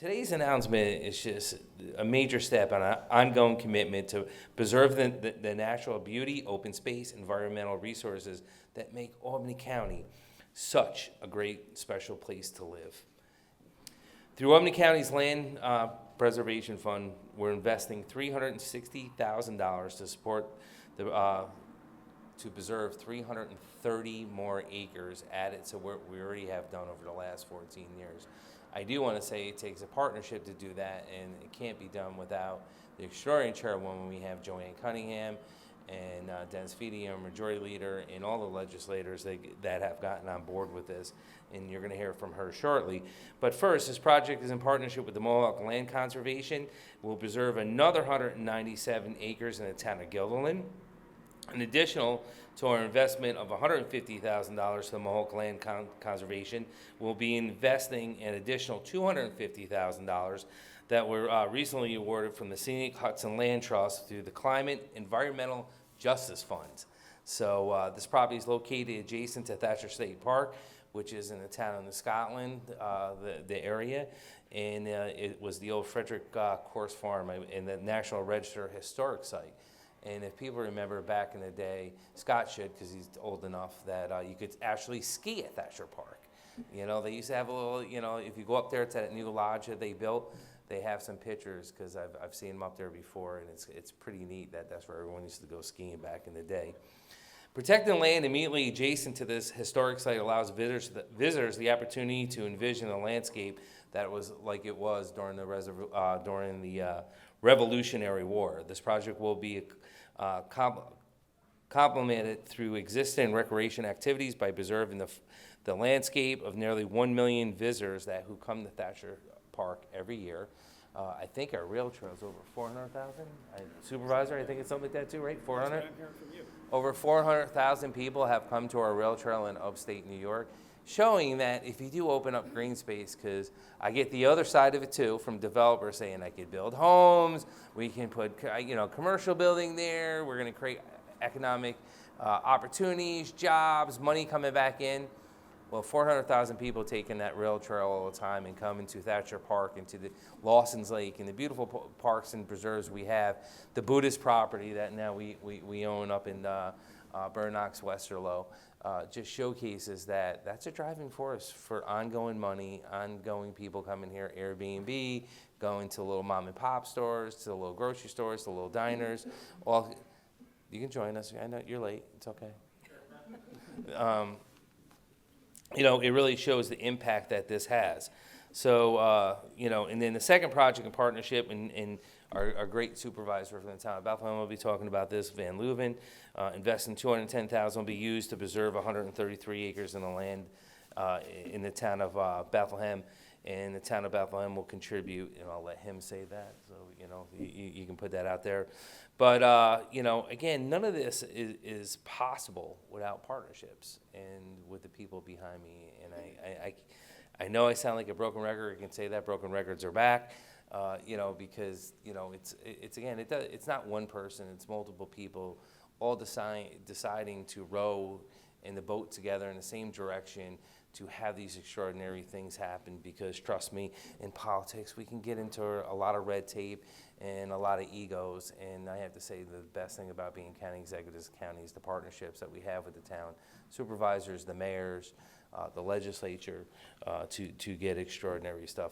Today's announcement is just a major step on an ongoing commitment to preserve the natural beauty, open space, environmental resources that make Albany County such a great special place to live. Through Albany County's Land Preservation Fund, we're investing $360,000 to support to preserve 330 more acres added to what we already have done over the last 14 years. I do want to say it takes a partnership to do that, and it can't be done without the extraordinary chairwoman we have, Joanne Cunningham, and Dennis Feedy, our majority leader, and all the legislators that have gotten on board with this, and you're going to hear from her shortly. But first, this project is in partnership with the Mohawk Land Conservation. We'll preserve another 197 acres in the town of Guilderland. In addition to our investment of $150,000 to the Mohawk Land Conservation, we'll be investing an additional $250,000 that were recently awarded from the Scenic Hudson Land Trust through the Climate Environmental Justice Funds. So this property is located adjacent to Thatcher State Park, which is in the town of Scotland, the area, and it was the old Frederick Horse Farm in the National Register Historic Site. And if people remember back in the day, Scott should, because he's old enough, that you could actually ski at Thatcher Park. You know, they used to have a little, you know, if you go up there to that new lodge that they built, they have some pictures, because I've seen them up there before, and it's pretty neat that's where everyone used to go skiing back in the day. Protecting land immediately adjacent to this historic site allows visitors the opportunity to envision a landscape that was like it was during the Revolutionary War. This project will be complemented through existing recreation activities by preserving the landscape of nearly 1 million visitors who come to Thatcher Park every year. I think our rail trail is over 400,000. Supervisor, I think it's something like that too, right? 400? Over 400,000 people have come to our rail trail in upstate New York, showing that if you do open up green space, because I get the other side of it too from developers saying I could build homes, we can put commercial building there, we're going to create economic opportunities, jobs, money coming back in. Well, 400,000 people taking that rail trail all the time and coming to Thatcher Park and to the Lawson's Lake and the beautiful parks and preserves we have. The Buddhist property that now we own up in Burnox, Westerlo, just showcases that's a driving force for ongoing money, ongoing people coming here, Airbnb, going to little mom and pop stores, to little grocery stores, to little diners. Well, you can join us. I know you're late. It's okay. It really shows the impact that this has. So, and then the second project in partnership, and our great supervisor from the town of Bethlehem will be talking about this, Van Leuven, investing $210,000 will be used to preserve 133 acres in the land in the town of Bethlehem. And the town of Bethlehem will contribute, and I'll let him say that, so, you can put that out there. But, again, none of this is possible without partnerships and with the people behind me. And I know I sound like a broken record. I can say that broken records are back, because, it's not one person, it's multiple people all deciding to row in the boat together in the same direction to have these extraordinary things happen, because trust me, in politics we can get into a lot of red tape and a lot of egos, and I have to say the best thing about being county executives of county is the partnerships that we have with the town supervisors, the mayors, the legislature, to get extraordinary stuff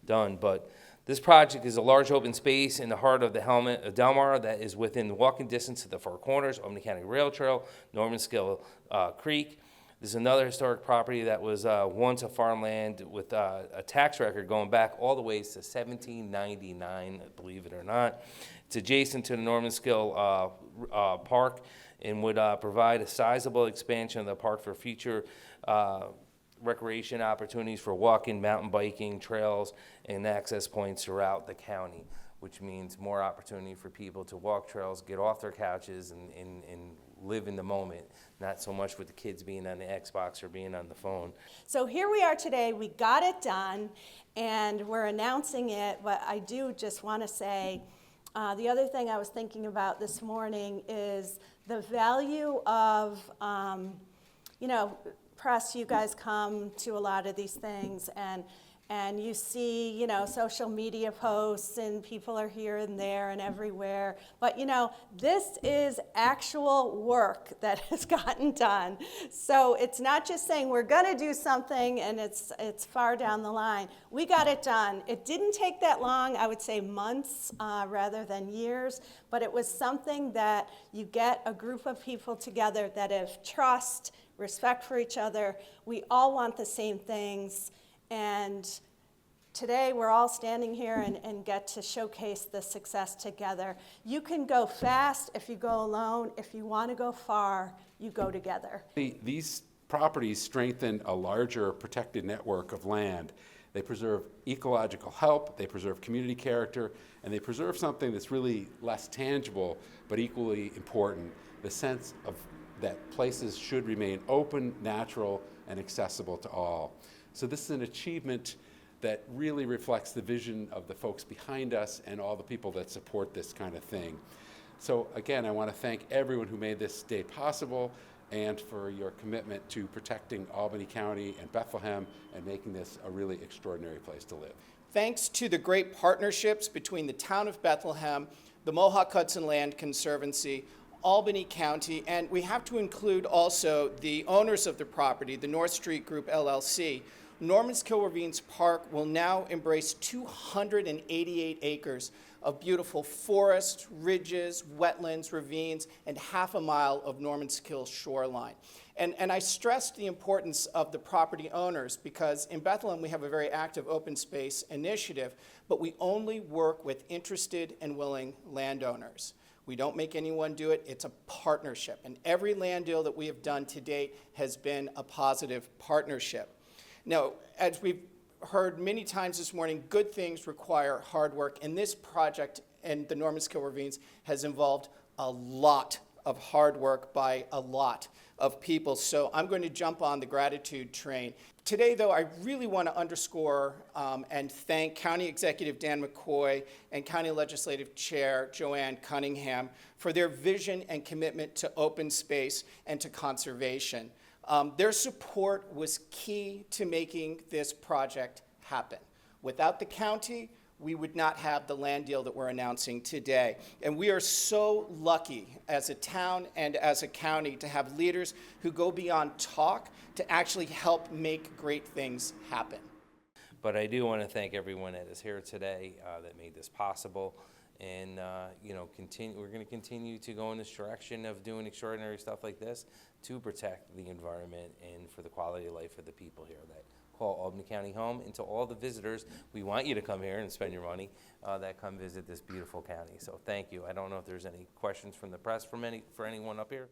done. But this project is a large open space in the heart of the hamlet of Delmar that is within walking distance of the Four Corners, Albany County Rail Trail, Normanskill Creek. This is another historic property that was once a farmland with a tax record going back all the way to 1799, believe it or not. It's adjacent to the Normanskill Park and would provide a sizable expansion of the park for future recreation opportunities for walking, mountain biking, trails, and access points throughout the county, which means more opportunity for people to walk trails, get off their couches, and live in the moment, not so much with the kids being on the Xbox or being on the phone. So here we are today, we got it done, and we're announcing it, but I do just want to say, the other thing I was thinking about this morning is the value of, press, you guys come to a lot of these things, and and you see, you know, social media posts and people are here and there and everywhere. But, you know, this is actual work that has gotten done. So it's not just saying we're going to do something and it's far down the line. We got it done. It didn't take that long, I would say months rather than years, but it was something that you get a group of people together that have trust, respect for each other. We all want the same things. And today we're all standing here and get to showcase the success together. You can go fast if you go alone. If you want to go far, you go together. These properties strengthen a larger protected network of land. They preserve ecological health, they preserve community character, and they preserve something that's really less tangible but equally important, the sense of that places should remain open, natural, and accessible to all. So this is an achievement that really reflects the vision of the folks behind us and all the people that support this kind of thing. So again, I want to thank everyone who made this day possible and for your commitment to protecting Albany County and Bethlehem and making this a really extraordinary place to live. Thanks to the great partnerships between the town of Bethlehem, the Mohawk Hudson Land Conservancy, Albany County, and we have to include also the owners of the property, the North Street Group LLC. Norman's Kill Ravines Park will now embrace 288 acres of beautiful forest, ridges, wetlands, ravines, and half a mile of Norman's Kill shoreline. And I stressed the importance of the property owners because in Bethlehem we have a very active open space initiative, but we only work with interested and willing landowners. We don't make anyone do it, it's a partnership. And every land deal that we have done to date has been a positive partnership. Now, as we've heard many times this morning, good things require hard work, and this project and the Norman's Kill Ravines has involved a lot of hard work by a lot of people. So I'm going to jump on the gratitude train. Today, though, I really want to underscore and thank County Executive Dan McCoy and County Legislative Chair Joanne Cunningham for their vision and commitment to open space and to conservation. Their support was key to making this project happen. Without the county, we would not have the land deal that we're announcing today. And we are so lucky as a town and as a county to have leaders who go beyond talk to actually help make great things happen. But I do want to thank everyone that is here today that made this possible. And you know, we're going to continue to go in this direction of doing extraordinary stuff like this to protect the environment and for the quality of life of the people here that call Albany County home. And to all the visitors, we want you to come here and spend your money that come visit this beautiful county. So thank you. I don't know if there's any questions from the press for anyone up here.